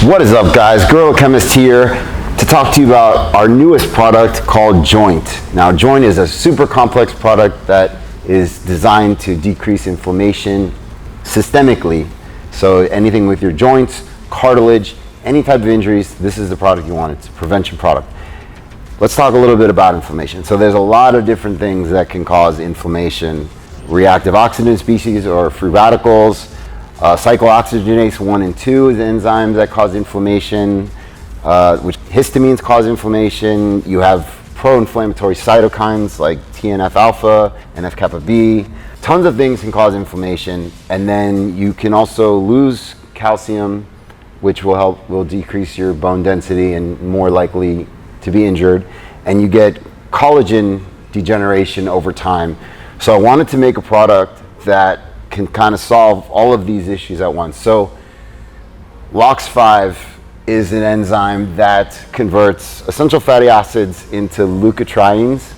What is up, guys? Guerilla Chemist here to talk to you about our newest product called Joint. Now, Joint is a super complex product that is designed to decrease inflammation systemically. So anything with your joints, cartilage, any type of injuries, this is the product you want. It's a prevention product. Let's talk a little bit about inflammation. So there's a lot of different things that can cause inflammation. Reactive oxygen species or free radicals, cyclooxygenase 1 and 2 is enzymes that cause inflammation, which histamines cause inflammation. You have pro-inflammatory cytokines like TNF alpha and F-kappa B. Tons of things can cause inflammation, and then you can also lose calcium, which will decrease your bone density and more likely to be injured, and you get collagen degeneration over time. So I wanted to make a product that can kind of solve all of these issues at once. So LOX5 is an enzyme that converts essential fatty acids into leukotrienes,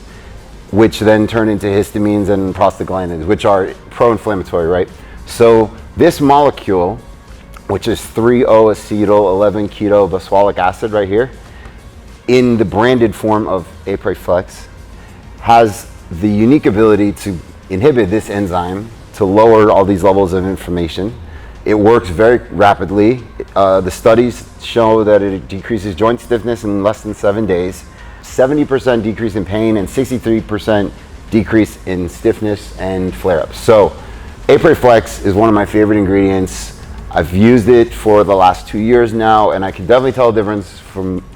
which then turn into histamines and prostaglandins, which are pro-inflammatory, right? So this molecule, which is 3-O-acetyl-11-keto-boswellic acid right here, in the branded form of Apriflex, has the unique ability to inhibit this enzyme to lower all these levels of inflammation. It works very rapidly. The studies show that it decreases joint stiffness in less than 7 days, 70% decrease in pain, and 63% decrease in stiffness and flare-ups. So Apriflex is one of my favorite ingredients. I've used it for the last 2 years now, and I can definitely tell a difference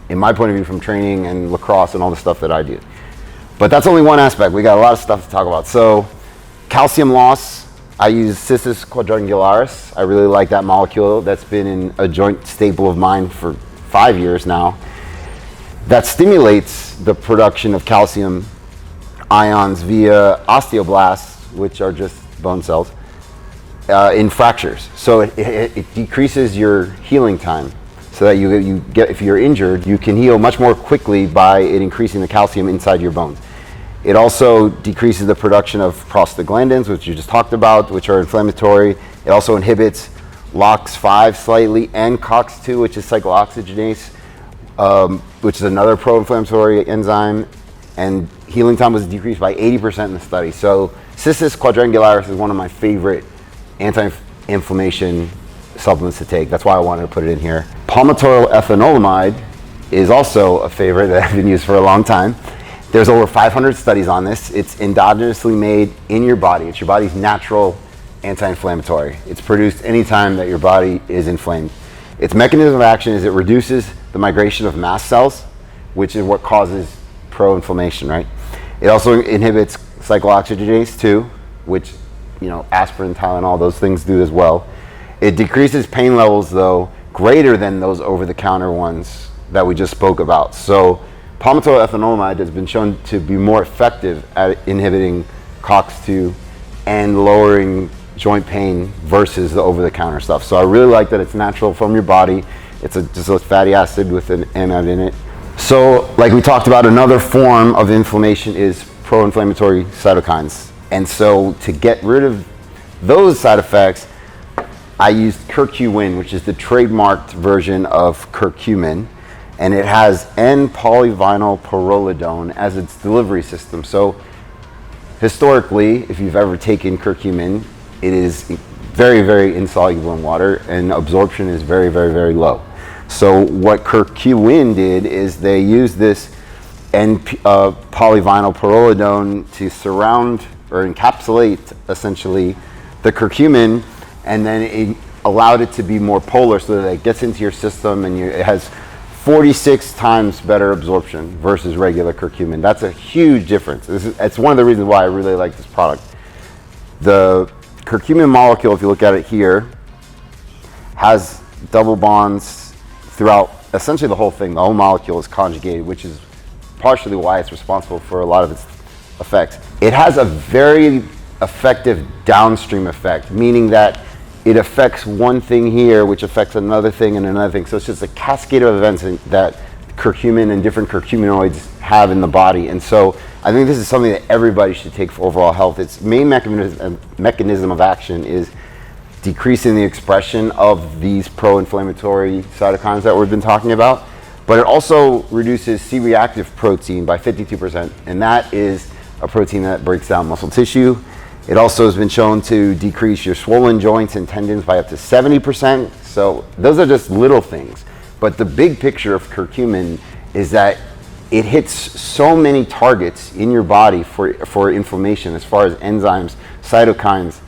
in my point of view, from training and lacrosse and all the stuff that I do. But that's only one aspect. We got a lot of stuff to talk about. So calcium loss, I use Cissus quadrangularis. I really like that molecule. That's been in a joint staple of mine for 5 years now. That stimulates the production of calcium ions via osteoblasts, which are just bone cells, in fractures. So it decreases your healing time, so that you get, if you're injured, you can heal much more quickly by it increasing the calcium inside your bones. It also decreases the production of prostaglandins, which you just talked about, which are inflammatory. It also inhibits LOX5 slightly, and COX-2, which is cyclooxygenase, which is another pro-inflammatory enzyme. And healing time was decreased by 80% in the study. So Cissus quadrangularis is one of my favorite anti-inflammation supplements to take. That's why I wanted to put it in here. Palmitoyl ethanolamide is also a favorite that I've been used for a long time. There's over 500 studies on this. It's endogenously made in your body. It's your body's natural anti-inflammatory. It's produced anytime that your body is inflamed. Its mechanism of action is it reduces the migration of mast cells, which is what causes pro-inflammation, right? It also inhibits cyclooxygenase 2, which, aspirin, Tylenol, those things do as well. It decreases pain levels, though, greater than those over-the-counter ones that we just spoke about. So palmitoyl ethanolamide has been shown to be more effective at inhibiting COX-2 and lowering joint pain versus the over-the-counter stuff. So I really like that it's natural from your body. It's just a fatty acid with an amide in it. So like we talked about, another form of inflammation is pro-inflammatory cytokines. And so to get rid of those side effects, I used Curcumin, which is the trademarked version of Curcumin, and it has N-polyvinyl pyrrolidone as its delivery system. So historically, if you've ever taken Curcumin, it is very, very insoluble in water, and absorption is very, very, very low. So what Curcumin did is they used this N-polyvinyl pyrrolidone to surround or encapsulate essentially the curcumin, and then it allowed it to be more polar so that it gets into your system, and it has 46 times better absorption versus regular curcumin. That's a huge difference. It's one of the reasons why I really like this product. The curcumin molecule, if you look at it here, has double bonds throughout essentially the whole thing. The whole molecule is conjugated, which is partially why it's responsible for a lot of its effects. It has a very effective downstream effect, meaning that it affects one thing here, which affects another thing and another thing. So it's just a cascade of events that curcumin and different curcuminoids have in the body. And so I think this is something that everybody should take for overall health. Its main mechanism of action is decreasing the expression of these pro-inflammatory cytokines that we've been talking about. But it also reduces C-reactive protein by 52%, and that is a protein that breaks down muscle tissue. It also has been shown to decrease your swollen joints and tendons by up to 70%. So those are just little things. But the big picture of curcumin is that it hits so many targets in your body for inflammation, as far as enzymes, cytokines,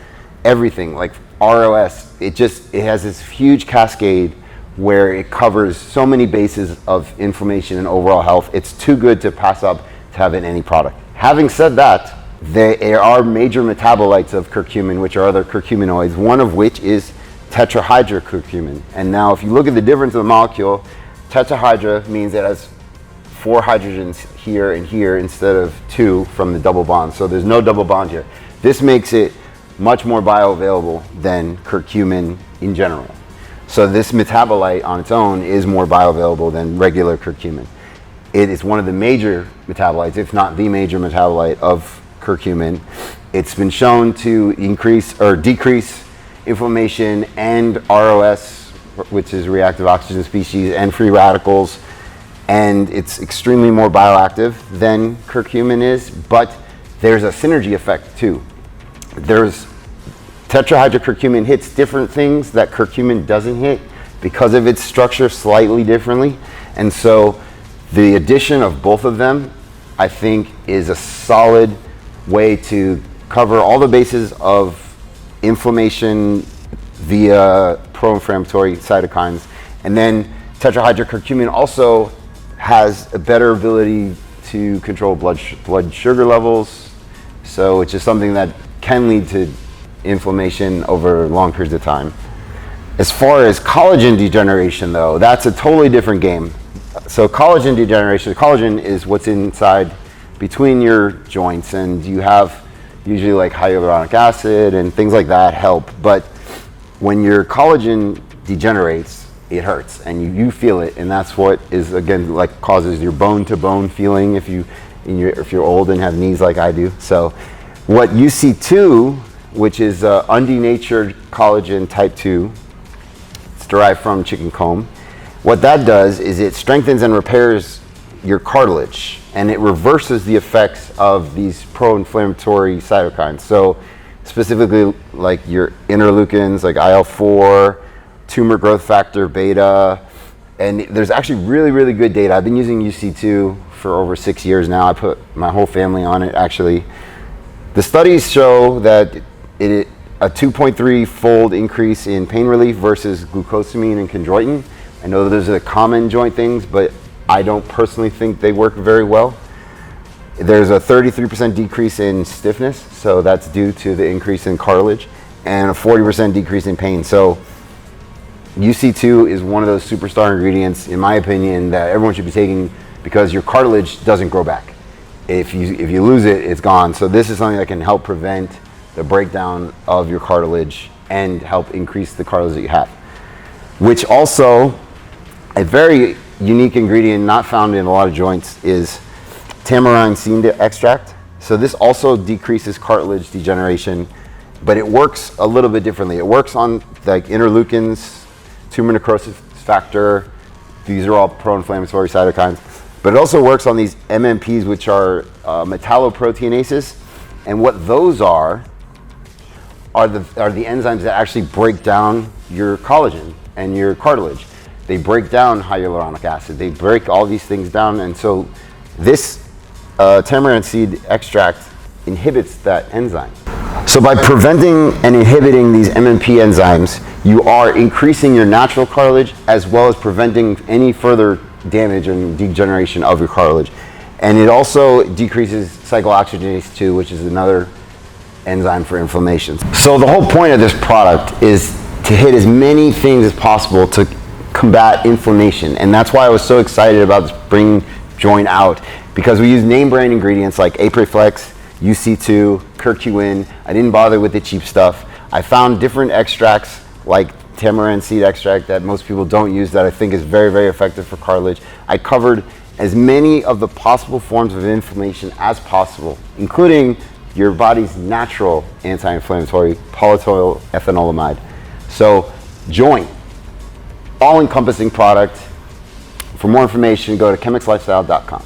everything, like ROS. It has this huge cascade where it covers so many bases of inflammation and overall health. It's too good to pass up to have in any product. Having said that, there are major metabolites of curcumin, which are other curcuminoids, one of which is tetrahydro curcumin. And now if you look at the difference of the molecule, tetrahydro means it has 4 hydrogens here and here instead of 2 from the double bond. So there's no double bond here. This makes it much more bioavailable than curcumin in general. So this metabolite on its own is more bioavailable than regular curcumin. It is one of the major metabolites, if not the major metabolite of curcumin. It's been shown to increase or decrease inflammation and ROS, which is reactive oxygen species, and free radicals. And it's extremely more bioactive than curcumin is, but there's a synergy effect too. Tetrahydrocurcumin hits different things that curcumin doesn't hit because of its structure slightly differently. And so the addition of both of them, I think, is a solid way to cover all the bases of inflammation via pro-inflammatory cytokines. And then tetrahydrocurcumin also has a better ability to control blood sugar levels, so which is something that can lead to inflammation over long periods of time. As far as collagen degeneration though, that's a totally different game. So collagen degeneration, collagen is what's inside between your joints, and you have usually like hyaluronic acid and things like that help. But when your collagen degenerates, it hurts and you feel it, and that's what is again like causes your bone to bone feeling if you're old and have knees like I do. So what UC2, which is undenatured collagen type 2, it's derived from chicken comb. What that does is it strengthens and repairs your cartilage, and it reverses the effects of these pro-inflammatory cytokines. So specifically like your interleukins, like IL-4, tumor growth factor beta, and there's actually really, really good data. I've been using UC2 for over 6 years now. I put my whole family on it actually. The studies show that a 2.3-fold increase in pain relief versus glucosamine and chondroitin. I know that those are the common joint things, but I don't personally think they work very well. There's a 33% decrease in stiffness, so that's due to the increase in cartilage, and a 40% decrease in pain. So UC2 is one of those superstar ingredients, in my opinion, that everyone should be taking because your cartilage doesn't grow back. If you lose it, it's gone. So this is something that can help prevent the breakdown of your cartilage and help increase the cartilage that you have. Which also, a very unique ingredient not found in a lot of joints is tamarind seed extract. So this also decreases cartilage degeneration, but it works a little bit differently. It works on like interleukins, tumor necrosis factor. These are all pro-inflammatory cytokines. But it also works on these MMPs, which are metalloproteinases. And what those are the enzymes that actually break down your collagen and your cartilage. They break down hyaluronic acid. They break all these things down. And so this tamarind seed extract inhibits that enzyme. So by preventing and inhibiting these MMP enzymes, you are increasing your natural cartilage as well as preventing any further damage and degeneration of your cartilage. And it also decreases cyclooxygenase 2, which is another enzyme for inflammation. So the whole point of this product is to hit as many things as possible to combat inflammation. And that's why I was so excited about this Spring joint out, because we use name brand ingredients like Apriflex, UC2, Curcumin. I didn't bother with the cheap stuff. I found different extracts like tamarind seed extract that most people don't use that I think is very, very effective for cartilage. I covered as many of the possible forms of inflammation as possible, including your body's natural anti-inflammatory polyetoyl ethanolamide. So joint, all-encompassing product. For more information, go to chemixlifestyle.com.